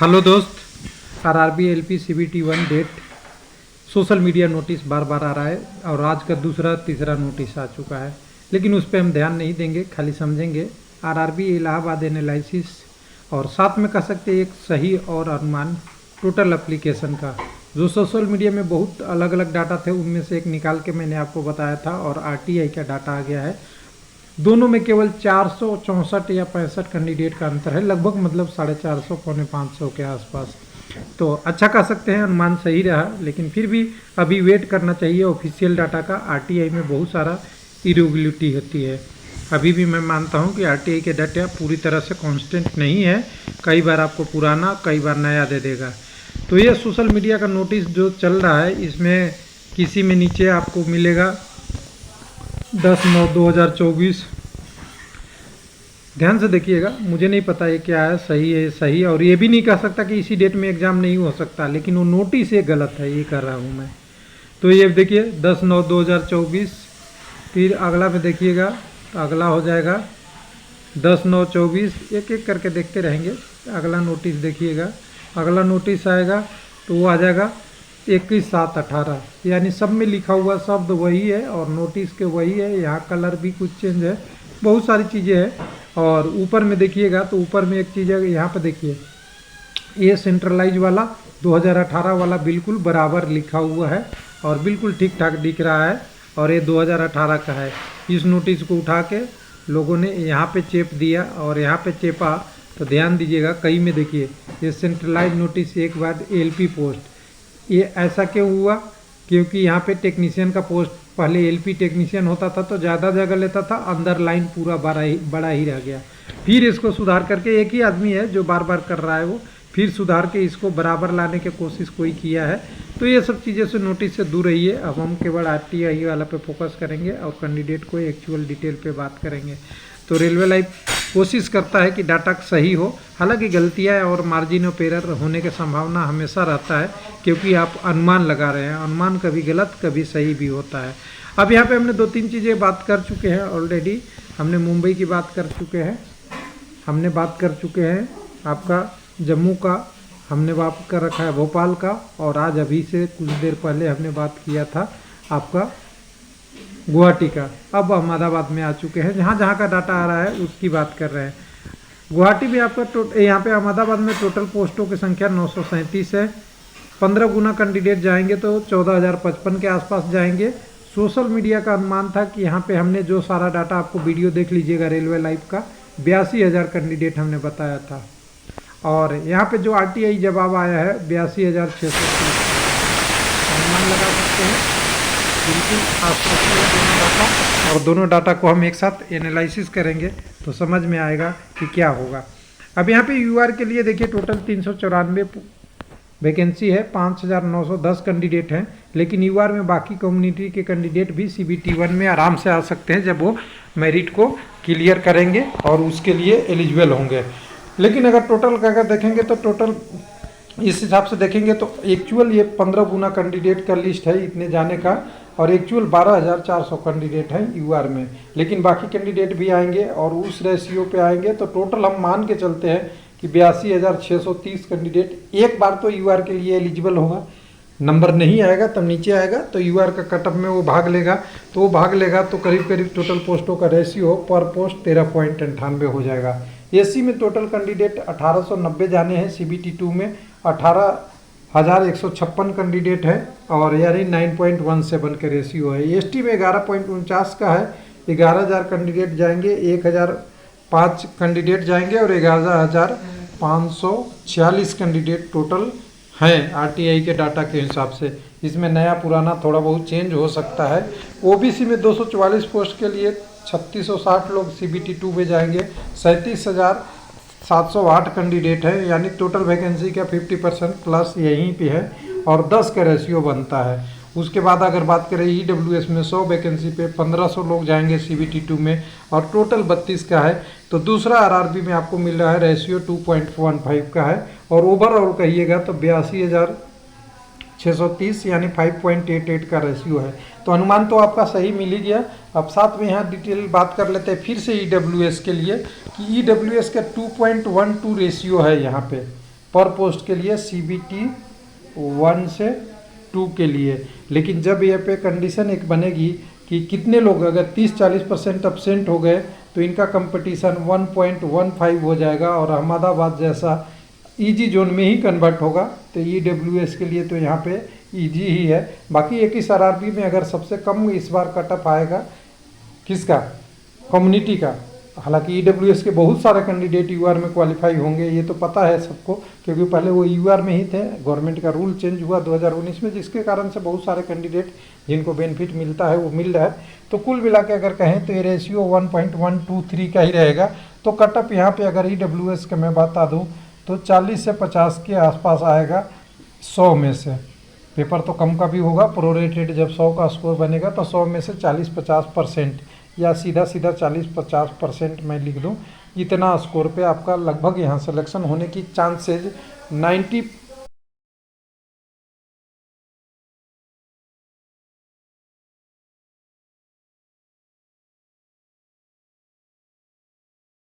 Hello दोस्त, RRB LP CBT 1 date social media notice बार बार आ रहा है और आज का दूसरा तीसरा नोटिस आ चुका है, लेकिन उस पर हम ध्यान नहीं देंगे, खाली समझेंगे आरआरबी इलाहाबाद एनालिसिस और साथ में कह सकते हैं एक सही और अनुमान टोटल एप्लीकेशन का। जो सोशल मीडिया में बहुत अलग अलग डाटा थे उनमें से एक निकाल के मैंने आपको बताया था और आरटीआई का डाटा आ गया है। दोनों में केवल 464 या 65 कैंडिडेट का अंतर है, लगभग मतलब 450 पौने 500 के आसपास। तो अच्छा कह सकते हैं अनुमान सही रहा, लेकिन फिर भी अभी वेट करना चाहिए ऑफिशियल डाटा का। आरटीआई में बहुत सारा इरेगुलरिटी होती है। अभी भी मैं मानता हूं कि आरटीआई के डाटा पूरी तरह से कांस्टेंट नहीं है, कई बार आपको पुराना कई बार नया दे देगा। तो ये सोशल मीडिया का नोटिस जो चल रहा है इसमें किसी में नीचे आपको मिलेगा 10/9/2024। ध्यान से देखिएगा, मुझे नहीं पता ये क्या है, सही है सही, और ये भी नहीं कह सकता कि इसी डेट में एग्ज़ाम नहीं हो सकता, लेकिन वो नोटिस ये गलत है, ये कर रहा हूँ मैं। तो ये देखिए 10/9/2024, फिर अगला में देखिएगा तो अगला हो जाएगा 10/9/24, एक एक करके देखते रहेंगे। अगला नोटिस देखिएगा, अगला नोटिस आएगा तो वो आ जाएगा 21/7/18, यानी सब में लिखा हुआ शब्द वही है और नोटिस के वही है। यहाँ कलर भी कुछ चेंज है, बहुत सारी चीज़ें हैं। और ऊपर में देखिएगा तो ऊपर में एक चीज़ है, यहाँ पे देखिए ये सेंट्रलाइज वाला 2018 वाला बिल्कुल बराबर लिखा हुआ है और बिल्कुल ठीक ठाक दिख रहा है, और ये 2018 का है। इस नोटिस को उठा के लोगों ने यहाँ पे चेप दिया और यहाँ पे चेपा, तो ध्यान दीजिएगा कई में देखिए ये सेंट्रलाइज नोटिस एक बाद एलपी पोस्ट। ये ऐसा क्यों हुआ? क्योंकि यहाँ पे टेक्नीशियन का पोस्ट पहले एलपी टेक्नीशियन होता था तो ज़्यादा जगह लेता था, अंदर लाइन पूरा बड़ा ही रह गया। फिर इसको सुधार करके, एक ही आदमी है जो बार बार कर रहा है, वो फिर सुधार के इसको बराबर लाने की कोशिश कोई किया है। तो ये सब चीज़ें से नोटिस से दूर रहिए। अब हम केवल आरटीआई वाला पे फोकस करेंगे और कैंडिडेट को एक्चुअल डिटेल पे बात करेंगे। तो रेलवे लाइव कोशिश करता है कि डाटा सही हो, हालांकि गलतियाँ और मार्जिन ऑफ एरर होने की संभावना हमेशा रहता है, क्योंकि आप अनुमान लगा रहे हैं। अनुमान कभी गलत कभी सही भी होता है। अब यहाँ पे हमने 2-3 चीज़ें बात कर चुके हैं ऑलरेडी। हमने मुंबई की बात कर चुके हैं, हमने बात कर चुके हैं आपका जम्मू का, हमने बात कर रखा है भोपाल का, और आज अभी से कुछ देर पहले हमने बात किया था आपका गुवाहाटी का। अब अहमदाबाद में आ चुके हैं, जहाँ जहाँ का डाटा आ रहा है उसकी बात कर रहे हैं। गुवाहाटी में आपका यहाँ पे अहमदाबाद में टोटल पोस्टों की संख्या 937 है। 15 गुना कैंडिडेट जाएंगे तो 14,055 के आसपास जाएंगे। सोशल मीडिया का अनुमान था कि यहाँ पे हमने जो सारा डाटा, आपको वीडियो देख लीजिएगा रेलवे लाइव का, 82,000 कैंडिडेट हमने बताया था, और यहाँ पे जो आरटीआई जवाब आया है 82,630। अनुमान लगा सकते हैं बिल्कुल आसपास में दोनों डाटा, और दोनों डाटा को हम एक साथ एनालिसिस करेंगे तो समझ में आएगा कि क्या होगा। अब यहाँ पे यूआर के लिए देखिए टोटल 394 वैकेंसी है, 5,910 कैंडिडेट हैं, लेकिन यूआर में बाकी कम्युनिटी के कैंडिडेट भी सीबीटी 1 में आराम से आ सकते हैं जब वो मेरिट को क्लियर करेंगे और उसके लिए एलिजिबल होंगे। लेकिन अगर टोटल अगर देखेंगे तो टोटल इस हिसाब से देखेंगे तो एक्चुअल ये 15 गुना कैंडिडेट का लिस्ट है इतने जाने का, और एक्चुअल 12,400 कैंडिडेट हैं यूआर में, लेकिन बाकी कैंडिडेट भी आएंगे और उस रेशियो पे आएंगे। तो टोटल हम मान के चलते हैं कि 82,630 कैंडिडेट एक बार तो यूआर के लिए एलिजिबल होगा। नंबर नहीं आएगा तब नीचे आएगा, तो यूआर का कटअप में वो भाग लेगा, तो वो भाग लेगा तो करीब करीब टोटल पोस्टों का रेशियो पर पोस्ट 13.98 हो जाएगा। एसी में टोटल कैंडिडेट 1890 जाने हैं, सीबीटी 2 में 18,156 कैंडिडेट है, और यानी 9.17 के रेशियो है। एसटी में 11.49 का है, 11,000 कैंडिडेट जाएंगे, 1,005 कैंडिडेट जाएंगे और 11,546 कैंडिडेट टोटल हैं आरटीआई के डाटा के हिसाब से। इसमें नया पुराना थोड़ा बहुत चेंज हो सकता है। ओबीसी में 244 पोस्ट के लिए 3660 लोग सीबीटी 2 में जाएंगे, 37,708 कैंडिडेट है, यानी टोटल वैकेंसी का 50% प्लस यहीं पे है, और 10 का रेशियो बनता है। उसके बाद अगर बात करें ईडब्ल्यूएस में 100 वैकेंसी पे 1500 लोग जाएंगे सीबीटी 2 में, और टोटल 32 का है। तो दूसरा आरआरबी में आपको मिल रहा है रेशियो 2.15 का है, और ओवरऑल कहिएगा तो 82,630 यानी 5.88 का रेशियो है। तो अनुमान तो आपका सही मिल ही गया। अब साथ में यहाँ डिटेल बात कर लेते हैं फिर से ईडब्ल्यूएस के लिए, कि ईडब्ल्यूएस का 2.12 रेशियो है यहाँ पे। पर पोस्ट के लिए, CBT 1 से 2 के लिए। लेकिन जब ये पे कंडीशन एक बनेगी कि कितने लोग अगर 30-40% एब्सेंट हो गए तो इनका कंपटीशन 1.15 हो जाएगा और अहमदाबाद जैसा ईजी जोन में ही कन्वर्ट होगा। तो EWS के लिए तो यहाँ पे ईजी ही है। बाकी एक ही SRRB में अगर सबसे कम इस बार कटअप आएगा किसका, कम्युनिटी का। हालांकि EWS के बहुत सारे कैंडिडेट UR में क्वालिफाई होंगे, ये तो पता है सबको, क्योंकि पहले वो UR में ही थे। गवर्नमेंट का रूल चेंज हुआ 2019 में, जिसके कारण से बहुत सारे कैंडिडेट जिनको बेनिफिट मिलता है वो मिल रहा है। तो कुल मिला के अगर कहें तो ये रेशियो 1.123 का ही रहेगा। तो कटअप यहाँ पे अगर EWS के मैं बता दूँ तो 40 से 50 के आसपास आएगा 100 में से। पेपर तो कम का भी होगा, प्रोरेटेड जब 100 का स्कोर बनेगा तो 100 में से 40-50% या सीधा 40-50% मैं लिख दूं, इतना स्कोर पे आपका लगभग यहाँ सिलेक्शन होने की चांसेज